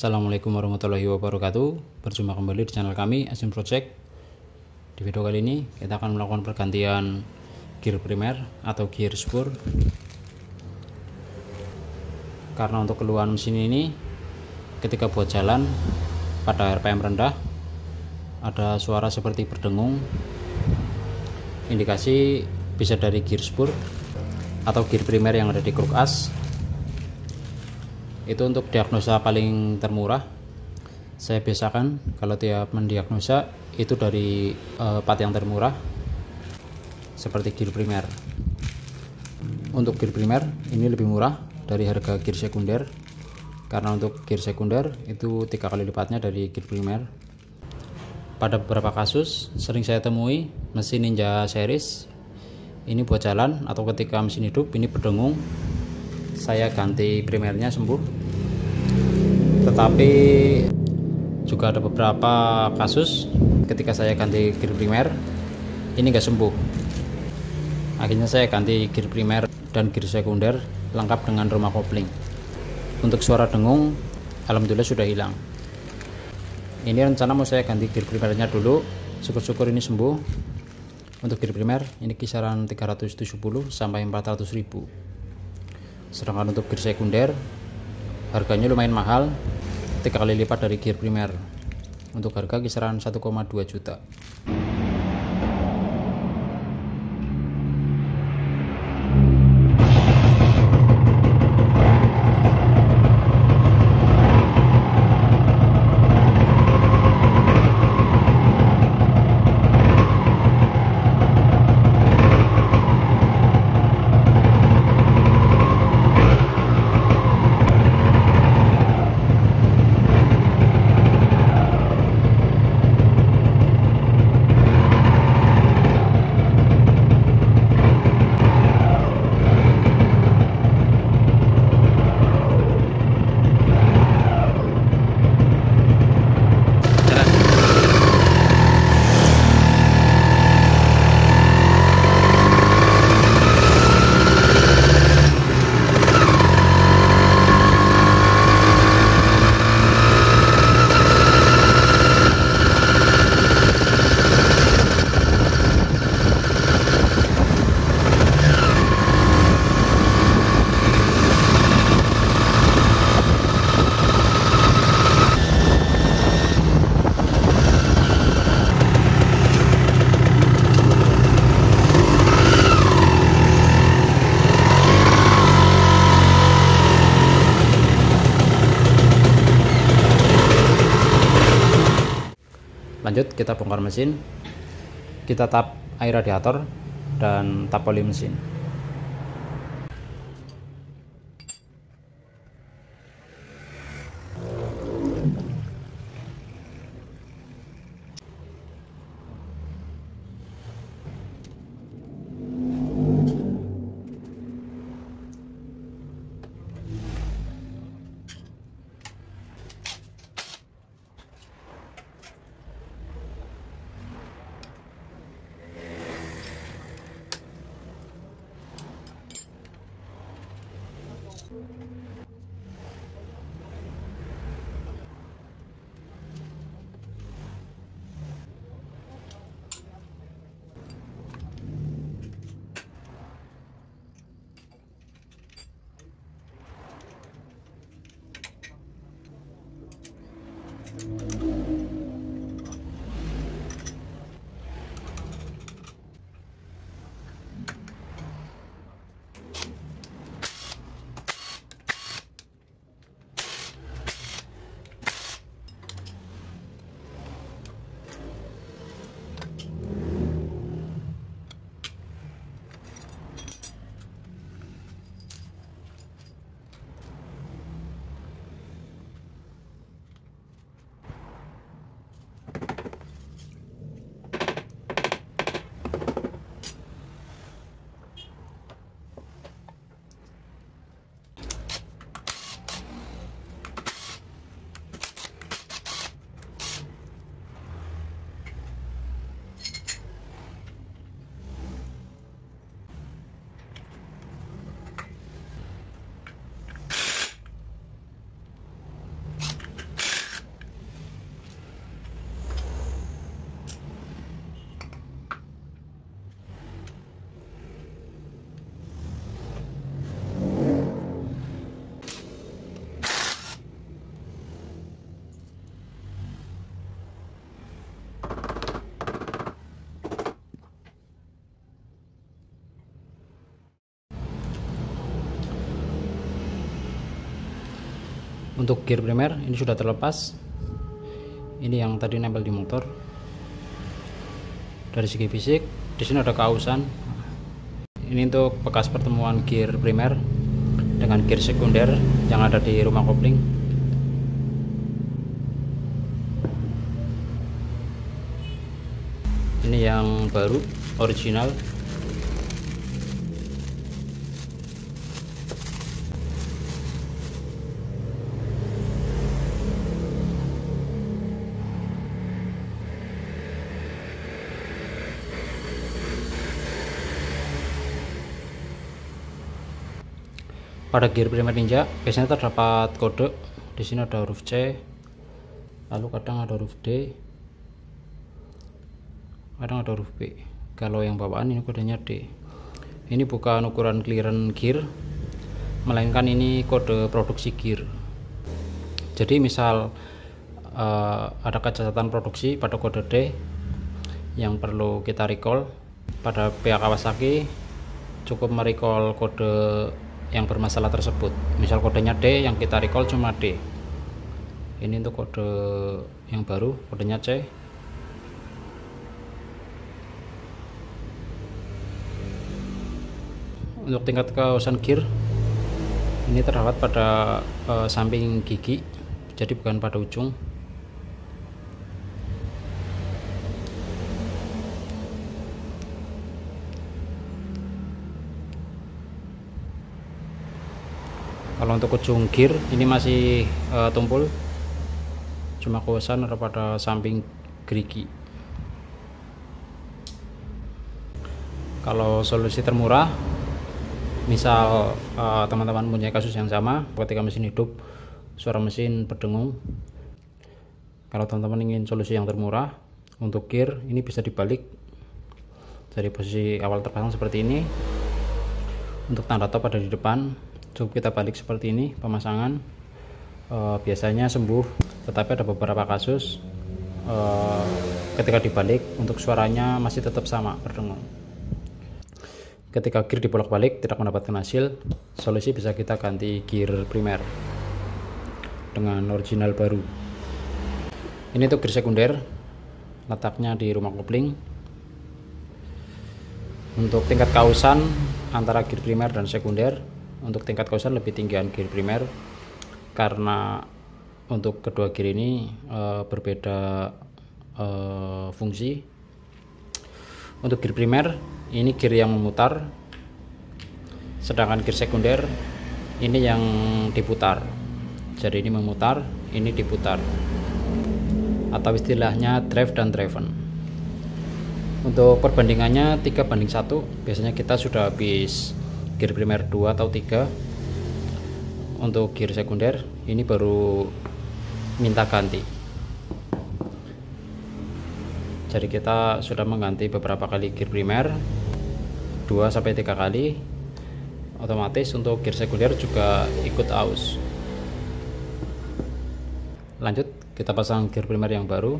Assalamualaikum warahmatullahi wabarakatuh. Berjumpa kembali di channel kami Asim Project. Di video kali ini kita akan melakukan pergantian gear primer atau gear spur. Karena untuk keluhan mesin ini ketika buat jalan pada RPM rendah ada suara seperti berdengung, indikasi bisa dari gear spur atau gear primer yang ada di kruk as. Itu untuk diagnosa paling termurah. Saya biasakan kalau tiap mendiagnosa itu dari part yang termurah seperti gear primer. Untuk gear primer ini lebih murah dari harga gear sekunder, karena untuk gear sekunder itu 3 kali lipatnya dari gear primer. Pada beberapa kasus sering saya temui mesin Ninja series ini buat jalan atau ketika mesin hidup ini berdengung. Saya ganti primernya sembuh, tetapi juga ada beberapa kasus ketika saya ganti gear primer ini nggak sembuh. Akhirnya saya ganti gear primer dan gear sekunder lengkap dengan rumah kopling. Untuk suara dengung alhamdulillah sudah hilang. Ini rencana mau saya ganti gear primernya dulu, syukur-syukur ini sembuh. Untuk gear primer ini kisaran 370 sampai 400.000. Sedangkan untuk gear sekunder harganya lumayan mahal, 3 kali lipat dari gear primer. Untuk harga kisaran 1,2 juta. Lanjut kita bongkar mesin, kita tap air radiator dan tap oli mesin. Untuk gear primer ini sudah terlepas. Ini yang tadi nempel di motor. Dari segi fisik, di sini ada kausan. Ini untuk bekas pertemuan gear primer dengan gear sekunder yang ada di rumah kopling. Ini yang baru, original. Pada gear primer Ninja biasanya terdapat kode. Di sini ada huruf C, lalu kadang ada huruf D, kadang ada huruf B. Kalau yang bawaan ini kodenya D. Ini bukan ukuran clearance gear, melainkan ini kode produksi gear. Jadi misal ada kecacatan produksi pada kode D yang perlu kita recall, pada pihak Kawasaki cukup merecall kode yang bermasalah tersebut. Misal kodenya D, yang kita recall cuma D. Ini untuk kode yang baru, kodenya C. Untuk tingkat kausan gear ini terdapat pada samping gigi, jadi bukan pada ujung. Kalau untuk ujung gear ini masih tumpul, cuma kausan ada pada samping gerigi. Kalau solusi termurah, misal teman-teman punya kasus yang sama, ketika mesin hidup suara mesin berdengung. Kalau teman-teman ingin solusi yang termurah untuk gear, ini bisa dibalik dari posisi awal terpasang seperti ini. Untuk tanda top ada di depan, cukup kita balik seperti ini pemasangan. Biasanya sembuh, tetapi ada beberapa kasus ketika dibalik untuk suaranya masih tetap sama berdengung. Ketika gear dibolak-balik tidak mendapatkan hasil, solusi bisa kita ganti gear primer dengan original baru. Ini untuk gear sekunder, letaknya di rumah kopling. Untuk tingkat kausan antara gear primer dan sekunder, untuk tingkat kausan lebih tinggian gear primer karena untuk kedua gear ini berbeda fungsi. Untuk gear primer ini gear yang memutar, sedangkan gear sekunder ini yang diputar. Jadi ini memutar, ini diputar, atau istilahnya drive dan driven. Untuk perbandingannya 3:1, biasanya kita sudah habis gear primer 2 atau 3. Untuk gear sekunder ini baru minta ganti. Jadi kita sudah mengganti beberapa kali gear primer 2-3 kali, otomatis untuk gear sekunder juga ikut aus. Lanjut kita pasang gear primer yang baru.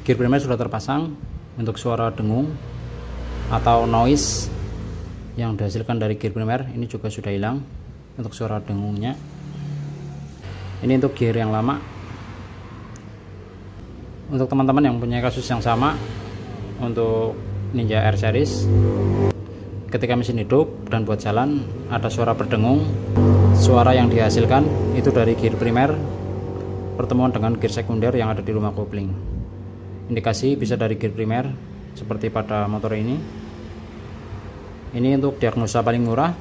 gear primer sudah terpasang. Untuk suara dengung atau noise yang dihasilkan dari gear primer ini juga sudah hilang untuk suara dengungnya. Ini untuk gear yang lama. Untuk teman-teman yang punya kasus yang sama untuk Ninja R series, ketika mesin hidup dan buat jalan ada suara berdengung, suara yang dihasilkan itu dari gear primer pertemuan dengan gear sekunder yang ada di rumah kopling. Indikasi bisa dari gear primer seperti pada motor ini. Ini untuk diagnosa paling murah.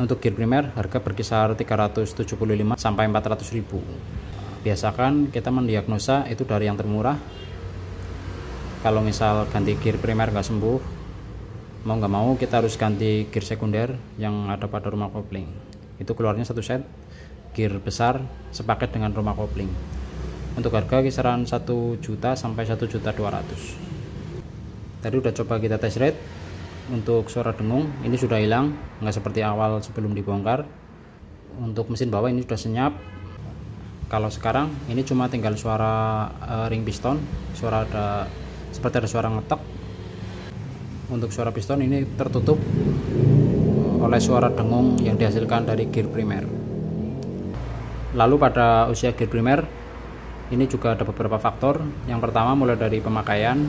Untuk gear primer harga berkisar 375 sampai 400 ribu. Biasakan kita mendiagnosa itu dari yang termurah. Kalau misal ganti gear primer nggak sembuh, mau nggak mau kita harus ganti gear sekunder yang ada pada rumah kopling. Itu keluarnya satu set gear besar sepaket dengan rumah kopling. Untuk harga kisaran 1 juta sampai 1.200.000. Tadi udah coba kita test ride. Untuk suara dengung ini sudah hilang, nggak seperti awal sebelum dibongkar. Untuk mesin bawah ini sudah senyap. Kalau sekarang ini cuma tinggal suara ring piston, suara seperti ada suara ngetok. Untuk suara piston ini tertutup oleh suara dengung yang dihasilkan dari gear primer. Lalu pada usia gear primer ini juga ada beberapa faktor. Yang pertama mulai dari pemakaian.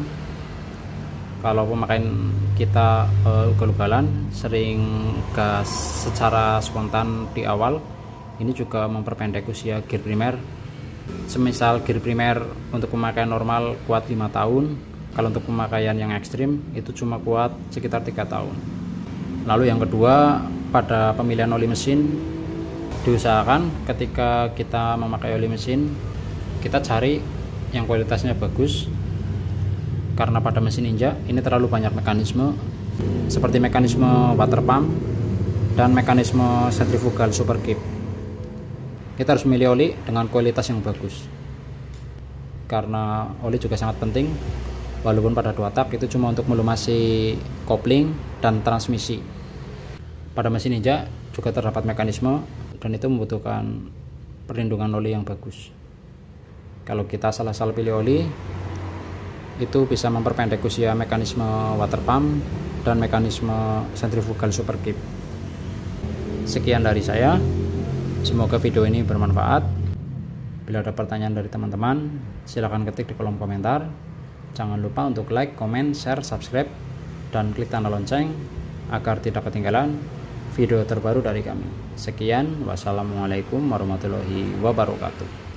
Kalau pemakaian kita ugal-ugalan, sering gas secara spontan di awal, ini juga memperpendek usia gear primer. Semisal gear primer untuk pemakaian normal kuat 5 tahun, kalau untuk pemakaian yang ekstrim itu cuma kuat sekitar 3 tahun. Lalu yang kedua, pada pemilihan oli mesin, diusahakan ketika kita memakai oli mesin kita cari yang kualitasnya bagus, karena pada mesin Ninja ini terlalu banyak mekanisme seperti mekanisme water pump dan mekanisme centrifugal super keep. Kita harus memilih oli dengan kualitas yang bagus, karena oli juga sangat penting. Walaupun pada 2 tak itu cuma untuk melumasi kopling dan transmisi. Pada mesin Ninja juga terdapat mekanisme dan itu membutuhkan perlindungan oli yang bagus. Kalau kita salah-salah pilih oli, itu bisa memperpendek usia mekanisme water pump dan mekanisme centrifugal super keep. Sekian dari saya. Semoga video ini bermanfaat. Bila ada pertanyaan dari teman-teman, silahkan ketik di kolom komentar. Jangan lupa untuk like, comment, share, subscribe, dan klik tanda lonceng agar tidak ketinggalan video terbaru dari kami. Sekian, wassalamualaikum warahmatullahi wabarakatuh.